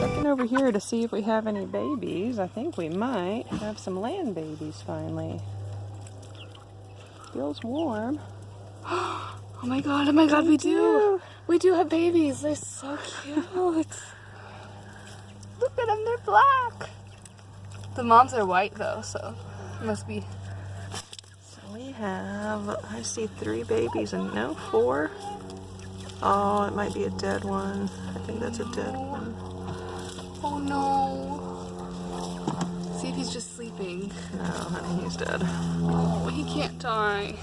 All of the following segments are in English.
Checking over here to see if we have any babies. I think we might have some land babies finally. Feels warm. Oh my god, we do! We do have babies. They're so cute. Look at them, they're black. The moms are white though, so it must be. So we have, I see 3 babies and no, 4. Oh, it might be a dead one. I think that's a dead one. Oh no. See if he's just sleeping. No, honey, he's dead. Oh, he can't die.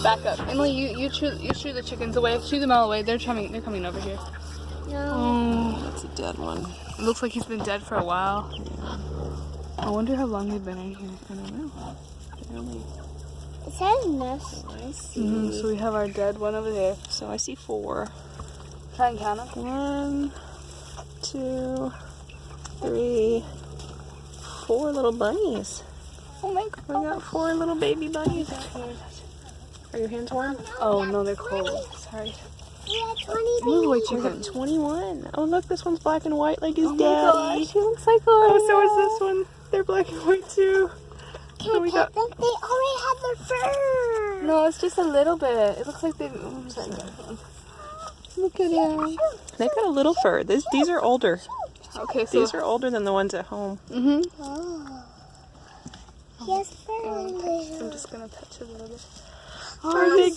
Back up. Emily, you shoo the chickens away. Shoo them all away. They're coming over here. No. Oh, That's a dead one. it looks like he's been dead for a while. Yeah. I wonder how long they've been in here. I don't know. Barely. It says nest. I see. So we have our dead one over there. So I see 4. Try and count them. 1, 2, 3, 4 little bunnies. Oh my We god. got 4 little baby bunnies out here. Are your hands warm? Oh no, they're cold. Sorry. We had 20 Move away, babies. We got chicken. 21. Oh, look, this one's black and white like his Oh my daddy. gosh, he looks like Oh, so is this one. They're black and white too. Can So I we pet got them? They already have their fur. No, it's just a little bit. It looks like they. Look at him. They've got a little fur. These are older. Okay, so These are older than the ones at home. Mm-hmm. Oh. He has fur on I'm there. just gonna touch a little bit. Aren't they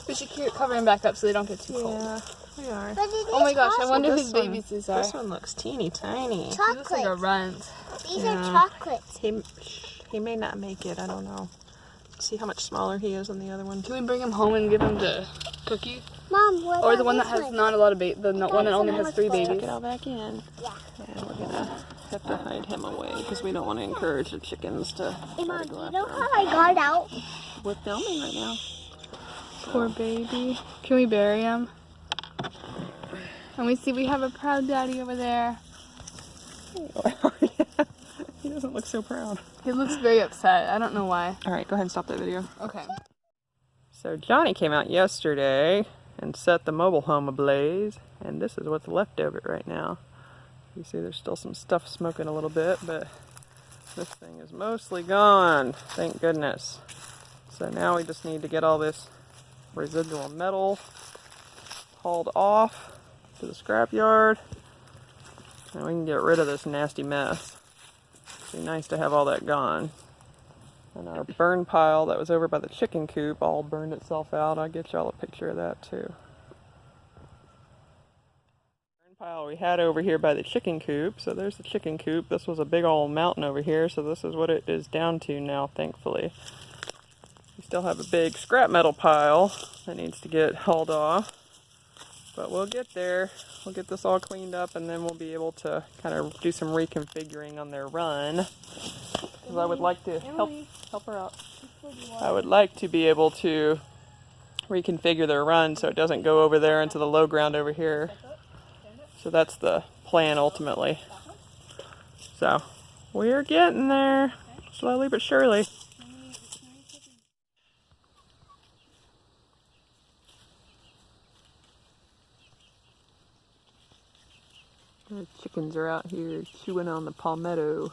We should cover him back up so they don't get too cold. Yeah, we are. But it Oh my is gosh, I awesome. wonder this whose one- babies these are. This one looks teeny tiny. He looks like a Chocolates. runt. These Yeah. are chocolates. He may not make it. I don't know. See how much smaller he is than the other one. Can we bring him home and give him to Cookie? Mom, what Or about the one that this has not a lot of babies, the one that only has 3 Tuck babies. it all back in. Yeah. And we're gonna have to hide him away because we don't want to encourage the chickens to Hey, try Mom, to do go you know after how him. I got out? We're filming right now. Poor baby. Can we bury him? And we have a proud daddy over there. He doesn't look so proud. He looks very upset. I don't know why. All right, go ahead and stop that video. Okay. So Johnny came out yesterday and set the mobile home ablaze, and this is what's left of it right now. You see there's still some stuff smoking a little bit, but this thing is mostly gone, thank goodness. So now we just need to get all this residual metal hauled off to the scrapyard, and we can get rid of this nasty mess. It'd be nice to have all that gone. And our burn pile that was over by the chicken coop all burned itself out. I'll get y'all a picture of that too. Burn pile we had over here by the chicken coop. So there's the chicken coop. This was a big old mountain over here. So this is what it is down to now, thankfully. We still have a big scrap metal pile that needs to get hauled off. But we'll get there. We'll get this all cleaned up and then we'll be able to kind of do some reconfiguring on their run. Because I would like to help her out. I would like to be able to reconfigure their run so it doesn't go over there into the low ground over here. So that's the plan ultimately. So we're getting there, slowly but surely. The chickens are out here chewing on the palmetto.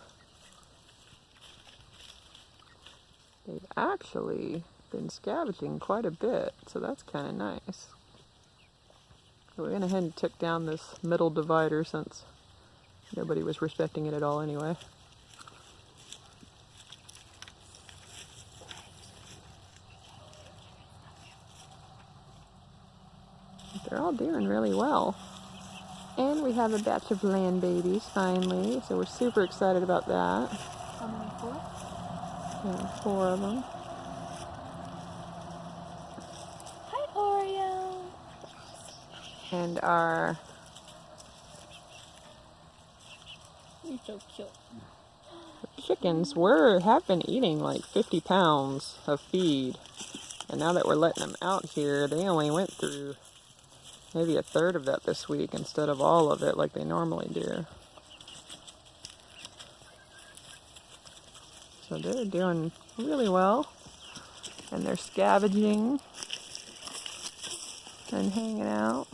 They've actually been scavenging quite a bit, so that's kind of nice. So we went ahead and took down this middle divider since nobody was respecting it at all anyway. They're all doing really well. And we have a batch of land babies finally, so we're super excited about that. How many? 4? Yeah, 4 of them. Hi, Oreo. And our You're so cute. chickens have been eating like 50 pounds of feed. And now that we're letting them out here, they only went through maybe a third of that this week instead of all of it like they normally do. So they're doing really well. And they're scavenging and hanging out.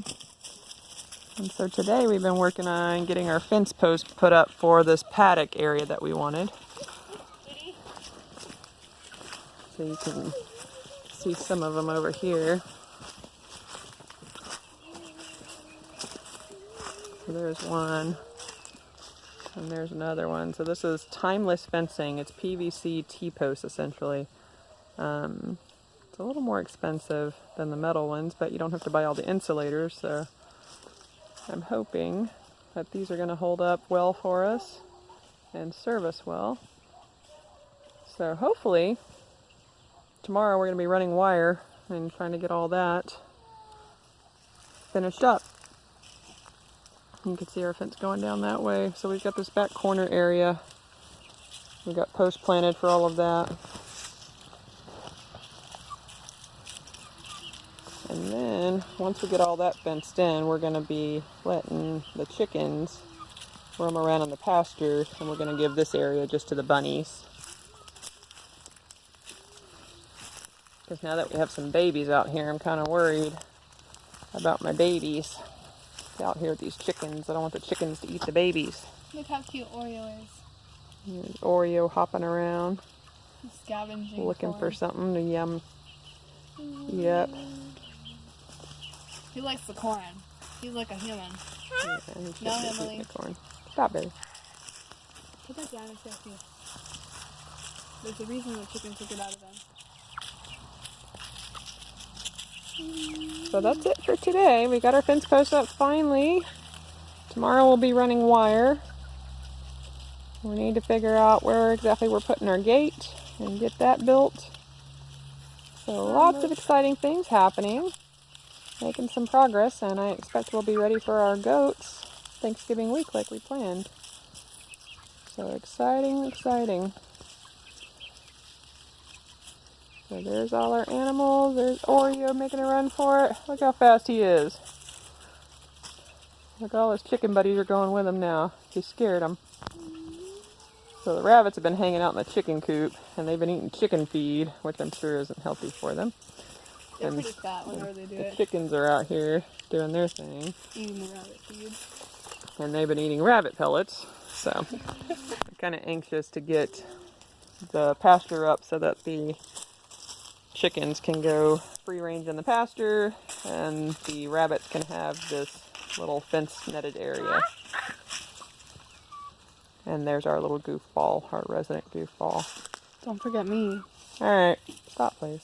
And so today we've been working on getting our fence post put up for this paddock area that we wanted. So you can see some of them over here. So there's one. And there's another one. So this is timeless fencing. It's PVC T-post essentially. It's a little more expensive than the metal ones, but you don't have to buy all the insulators. So I'm hoping that these are going to hold up well for us and serve us well. So hopefully tomorrow we're going to be running wire and trying to get all that finished up. You can see our fence going down that way. So we've got this back corner area. We've got posts planted for all of that. And then once we get all that fenced in, we're going to be letting the chickens roam around in the pasture, and we're going to give this area just to the bunnies. Because now that we have some babies out here, I'm kind of worried about my babies out here with these chickens. I don't want the chickens to eat the babies. Look how cute Oreo is. There's Oreo hopping around, He's scavenging. looking for corn. something to yum. Yep. He likes the corn. He's like a human. Yeah, he's No, just Emily. eating the corn. Stop it. Put that down and stay here. There's a reason the chicken took it out of them. So that's it for today. We got our fence post up finally. Tomorrow we'll be running wire. We need to figure out where exactly we're putting our gate and get that built. So lots of exciting things happening. Making some progress, and I expect we'll be ready for our goats Thanksgiving week like we planned. So exciting, exciting. So there's all our animals. There's Oreo making a run for it. Look how fast he is. Look, all his chicken buddies are going with him now. He scared them. So the rabbits have been hanging out in the chicken coop, and they've been eating chicken feed, which I'm sure isn't healthy for them. They're And pretty fat whenever they do the it. chickens are out here doing their thing, Eating the rabbit food. and they've been eating rabbit pellets. So I'm kind of anxious to get the pasture up so that the chickens can go free range in the pasture, and the rabbits can have this little fence netted area. And there's our little goofball, our resident goofball. Don't forget me. All right, stop, please.